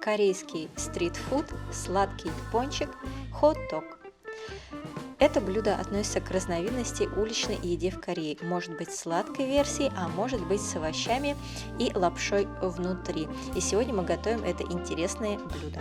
корейский стритфуд, сладкий пончик, хот-дог. Это блюдо относится к разновидности уличной еды в Корее. Может быть сладкой версией, а может быть с овощами и лапшой внутри. И сегодня мы готовим это интересное блюдо.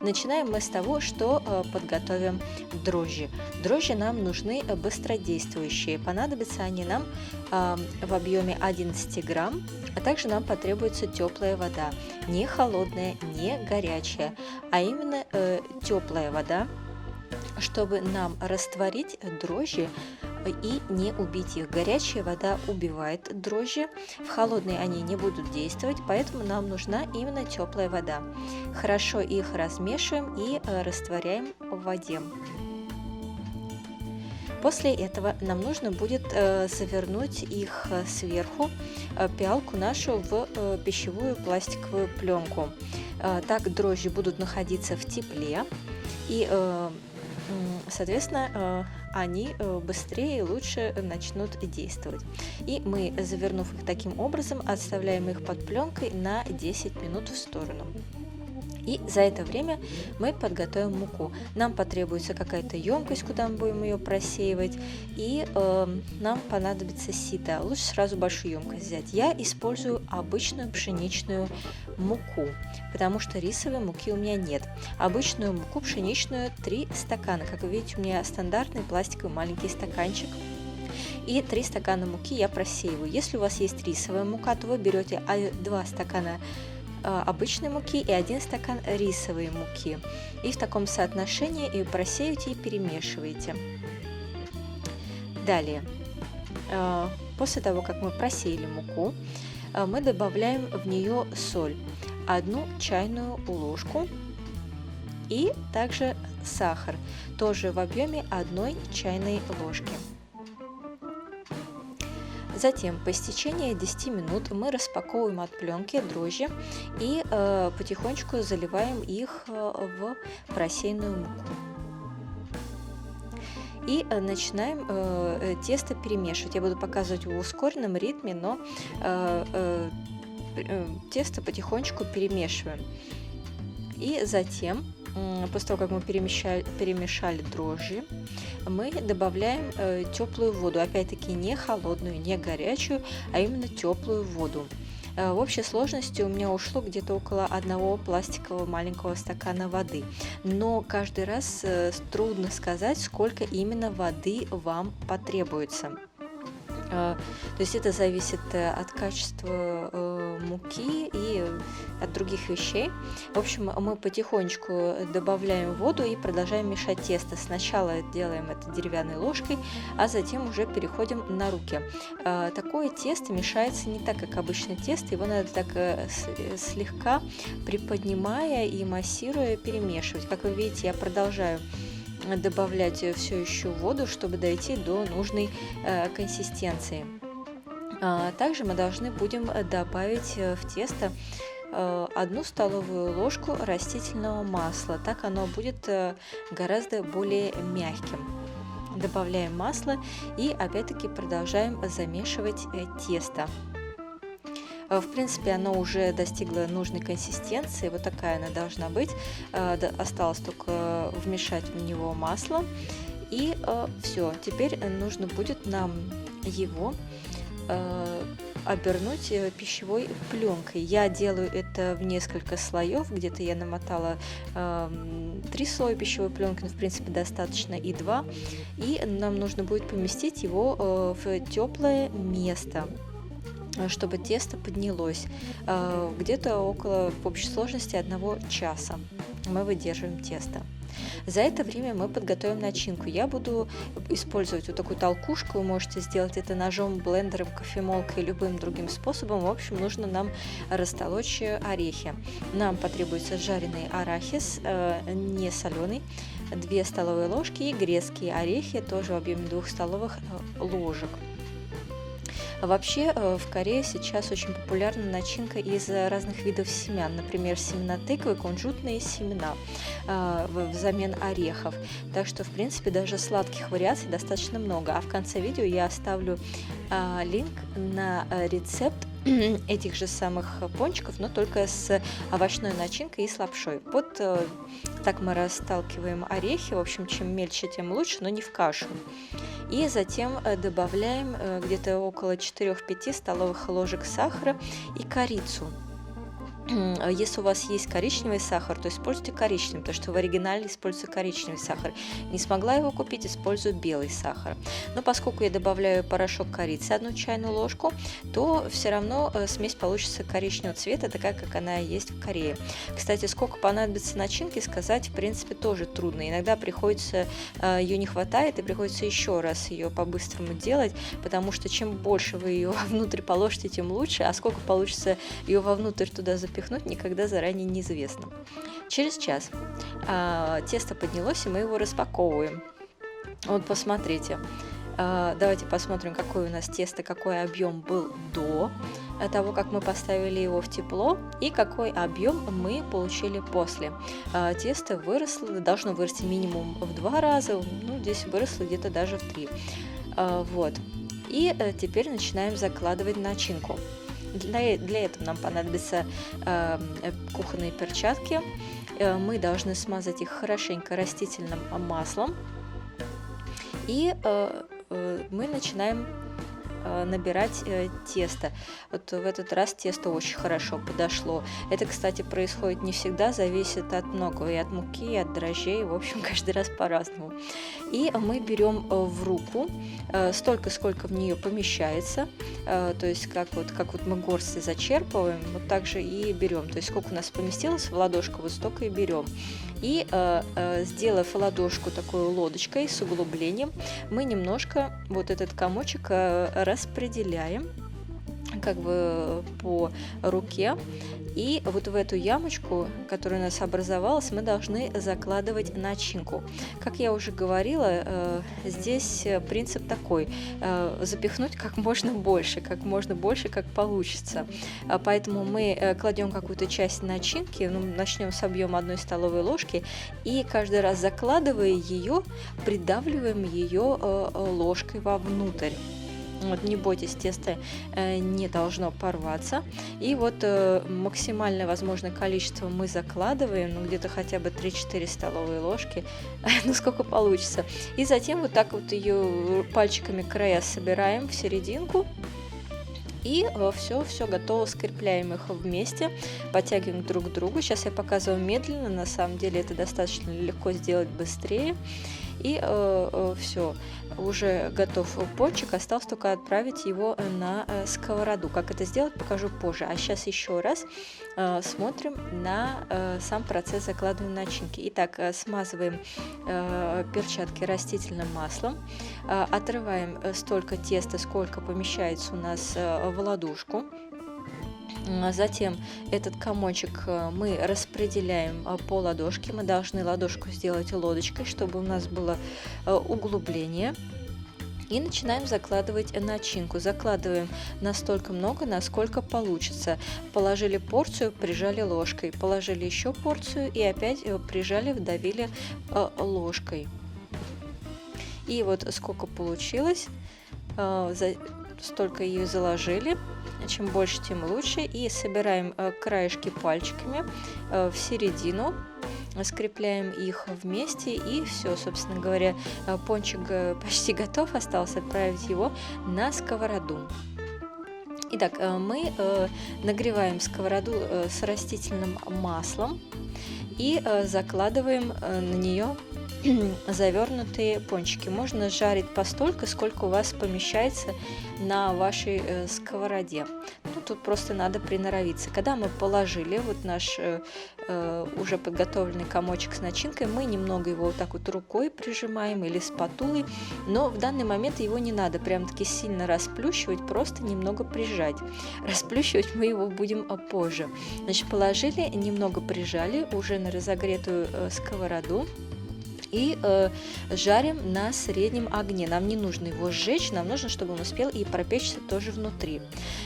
Начинаем мы с того, что подготовим дрожжи. Дрожжи нам нужны быстродействующие. Понадобятся они нам в объеме 11 грамм, а также нам потребуется теплая вода. Не холодная, не горячая, а именно теплая вода, чтобы нам растворить дрожжи и не убить их. Горячая вода убивает дрожжи, в холодной они не будут действовать, поэтому нам нужна именно теплая вода. Хорошо их размешиваем и растворяем в воде. После этого нам нужно будет завернуть их сверху, пиалку нашу, в пищевую пластиковую пленку. Так дрожжи будут находиться в тепле и соответственно, они быстрее и лучше начнут действовать. И мы, завернув их таким образом, отставляем их под пленкой на 10 минут в сторону. И за это время мы подготовим муку. Нам потребуется какая-то емкость, куда мы будем ее просеивать, и нам понадобится сито. Лучше сразу большую емкость взять. Я использую обычную пшеничную муку, потому что рисовой муки у меня нет. Обычную муку пшеничную 3 стакана. Как вы видите, у меня стандартный пластиковый маленький стаканчик. И 3 стакана муки я просеиваю. Если у вас есть рисовая мука, то вы берете 2 стакана обычной муки и 1 стакан рисовой муки. И в таком соотношении и просеиваете и перемешиваете. Далее, после того, как мы просеяли муку, мы добавляем в нее соль, 1 чайную ложку, и также сахар, тоже в объеме 1 чайной ложки. Затем по истечении 10 минут мы распаковываем от пленки дрожжи и потихонечку заливаем их в просеянную муку. И начинаем тесто перемешивать. Я буду показывать в ускоренном ритме, но тесто потихонечку перемешиваем. И затем, после того, как мы перемешали дрожжи, мы добавляем теплую воду. Опять-таки не холодную, не горячую, а именно теплую воду. В общей сложности у меня ушло где-то около 1 пластикового маленького стакана воды. Но каждый раз трудно сказать, сколько именно воды вам потребуется. То есть это зависит от качества муки и от других вещей. В общем, мы потихонечку добавляем воду и продолжаем мешать тесто. Сначала делаем это деревянной ложкой, а затем уже переходим на руки. Такое тесто мешается не так, как обычное тесто. Его надо так слегка приподнимая и массируя перемешивать. Как вы видите, я продолжаю добавлять все еще воду, чтобы дойти до нужной консистенции. Также мы должны будем добавить в тесто 1 столовую ложку растительного масла. Так оно будет гораздо более мягким. Добавляем масло и опять-таки продолжаем замешивать тесто. В принципе, оно уже достигло нужной консистенции, вот такая она должна быть. Осталось только вмешать в него масло. И все, теперь нужно будет нам его обернуть пищевой пленкой. Я делаю это в несколько слоев, где-то я намотала 3 слоя пищевой пленки, но в принципе достаточно и 2. И нам нужно будет поместить его в теплое место, чтобы тесто поднялось. Где-то около, в общей сложности, 1 часа мы выдерживаем тесто. За это время мы подготовим начинку. Я буду использовать вот такую толкушку. Вы можете сделать это ножом, блендером, кофемолкой, любым другим способом. В общем, нужно нам растолочь орехи. Нам потребуется жареный арахис, не соленый, 2 столовые ложки, и грецкие орехи, тоже в объеме 2 столовых ложек. Вообще в Корее сейчас очень популярна начинка из разных видов семян, например, семена тыквы, кунжутные семена взамен орехов. Так что, в принципе, даже сладких вариаций достаточно много. А в конце видео я оставлю линк на рецепт этих же самых пончиков, но только с овощной начинкой и с лапшой. Вот так мы расталкиваем орехи, в общем, чем мельче, тем лучше, но не в кашу. И затем добавляем где-то около 4-5 столовых ложек сахара и корицу. Если у вас есть коричневый сахар, то используйте коричневый, потому что в оригинале используется коричневый сахар. Не смогла его купить, использую белый сахар. Но поскольку я добавляю порошок корицы 1 чайную ложку, то все равно смесь получится коричневого цвета, такая, как она есть в Корее. Кстати, сколько понадобится начинки, сказать, в принципе, тоже трудно. Иногда приходится, ее не хватает, и приходится еще раз ее по-быстрому делать, потому что чем больше вы ее вовнутрь положите, тем лучше, а сколько получится ее вовнутрь туда запихнуть, никогда заранее неизвестно. Через час тесто поднялось, и мы его распаковываем. Вот посмотрите. Давайте посмотрим, какое у нас тесто, какой объем был до того, как мы поставили его в тепло, и какой объем мы получили после. Тесто выросло, должно вырасти минимум в 2 раза, ну, здесь выросло где-то даже в 3. Вот. И теперь начинаем закладывать начинку. Для этого нам понадобятся кухонные перчатки. Мы должны смазать их хорошенько растительным маслом. И мы начинаем набирать тесто. Вот в этот раз тесто очень хорошо подошло. Это, кстати, происходит не всегда, зависит от многого, и от муки, и от дрожжей, в общем, каждый раз по-разному. И мы берем в руку столько, сколько в нее помещается, то есть как вот мы горсти зачерпываем, вот так же и берем, то есть сколько у нас поместилось в ладошку, вот столько и берем. И сделав ладошку такой лодочкой с углублением, мы немножко вот этот комочек распределяем как бы по руке. И вот в эту ямочку, которая у нас образовалась, мы должны закладывать начинку. Как я уже говорила, здесь принцип такой: запихнуть как можно больше, как получится. Поэтому мы кладем какую-то часть начинки, начнем с объема 1 столовой ложки, и каждый раз, закладывая ее, придавливаем ее ложкой вовнутрь. Вот, не бойтесь, тесто не должно порваться. И вот максимальное возможное количество мы закладываем, где-то хотя бы 3-4 столовые ложки, ну сколько получится. И затем вот так вот ее пальчиками края собираем в серединку. И все готово, скрепляем их вместе, подтягиваем друг к другу. Сейчас я показываю медленно, на самом деле это достаточно легко сделать быстрее. И все, уже готов пончик, осталось только отправить его на сковороду. Как это сделать, покажу позже. А сейчас еще раз смотрим на сам процесс закладывания начинки. Итак, смазываем перчатки растительным маслом, отрываем столько теста, сколько помещается у нас в ладошку. Затем этот комочек мы распределяем по ладошке. Мы должны ладошку сделать лодочкой, чтобы у нас было углубление. И начинаем закладывать начинку. Закладываем настолько много, насколько получится. Положили порцию, прижали ложкой. Положили еще порцию и опять прижали, вдавили ложкой. И вот сколько получилось, столько ее заложили. Чем больше, тем лучше. И собираем краешки пальчиками в середину, скрепляем их вместе, и все, собственно говоря, пончик почти готов. Осталось отправить его на сковороду. Итак, мы нагреваем сковороду с растительным маслом и закладываем на нее завернутые пончики. Можно жарить постолько, сколько у вас помещается на вашей сковороде. Ну, тут просто надо приноровиться. Когда мы положили вот наш уже подготовленный комочек с начинкой, мы немного его вот так вот рукой прижимаем или спатулой, но в данный момент его не надо прям-таки сильно расплющивать, просто немного прижать. Расплющивать мы его будем позже. Значит, положили, немного прижали уже на разогретую сковороду. И жарим на среднем огне. Нам не нужно его сжечь, нам нужно, чтобы он успел и пропечься тоже внутри.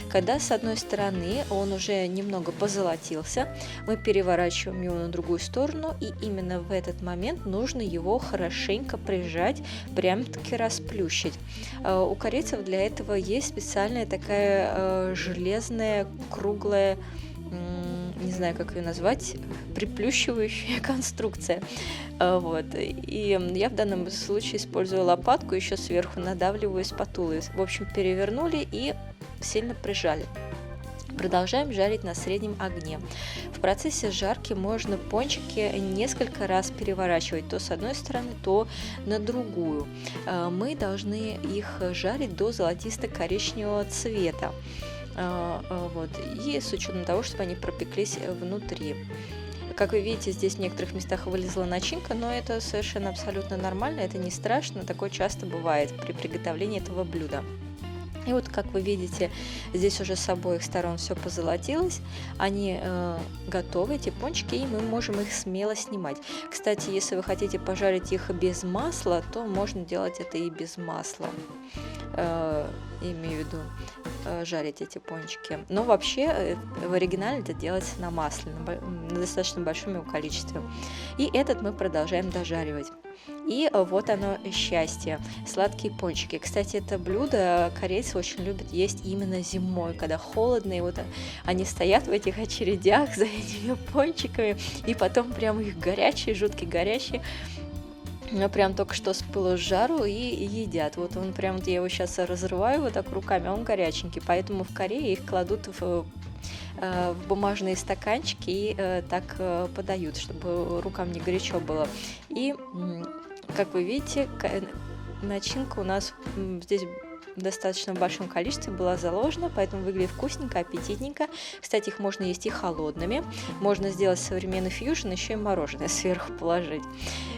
Когда с одной стороны он уже немного позолотился, мы переворачиваем его на другую сторону, и именно в этот момент нужно его хорошенько прижать, прям-таки расплющить. У корейцев для этого есть специальная такая железная, круглая, не знаю, как ее назвать, приплющивающая конструкция. Вот. И я в данном случае использую лопатку, еще сверху надавливаю спатулой. В общем, перевернули и сильно прижали. Продолжаем жарить на среднем огне. В процессе жарки можно пончики несколько раз переворачивать, то с одной стороны, то на другую. Мы должны их жарить до золотисто-коричневого цвета. Вот. И с учетом того, чтобы они пропеклись внутри. Как вы видите, здесь в некоторых местах вылезла начинка, но это совершенно абсолютно нормально, это не страшно, такое часто бывает при приготовлении этого блюда. И вот, как вы видите, здесь уже с обоих сторон все позолотилось, они готовы, эти пончики, и мы можем их смело снимать. Кстати, если вы хотите пожарить их без масла, то можно делать это и без масла, имею в виду жарить эти пончики. Но вообще в оригинале это делается на масле, на достаточно большом его количестве. И этот мы продолжаем дожаривать. И вот оно счастье, сладкие пончики. Кстати, это блюдо корейцы очень любят есть именно зимой, когда холодно, и вот они стоят в этих очередях за этими пончиками, и потом прям их горячие, жутко горячие, прям только что с пылу с жару и едят. Вот он прям, я его сейчас разрываю вот так руками, он горяченький, поэтому в Корее их кладут в бумажные стаканчики и так подают, чтобы рукам не горячо было. И, как вы видите, начинка у нас здесь в достаточно большом количестве была заложена, поэтому выглядит вкусненько, аппетитненько. Кстати, их можно есть и холодными. Можно сделать современный фьюжн, еще и мороженое сверху положить.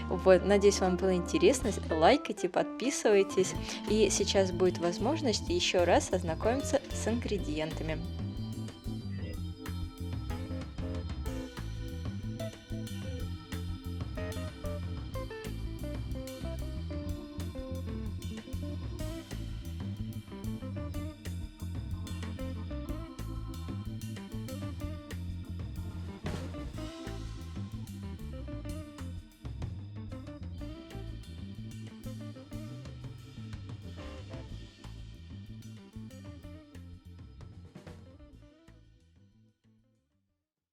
Вот, надеюсь, вам было интересно. Лайкайте, подписывайтесь. И сейчас будет возможность еще раз ознакомиться с ингредиентами.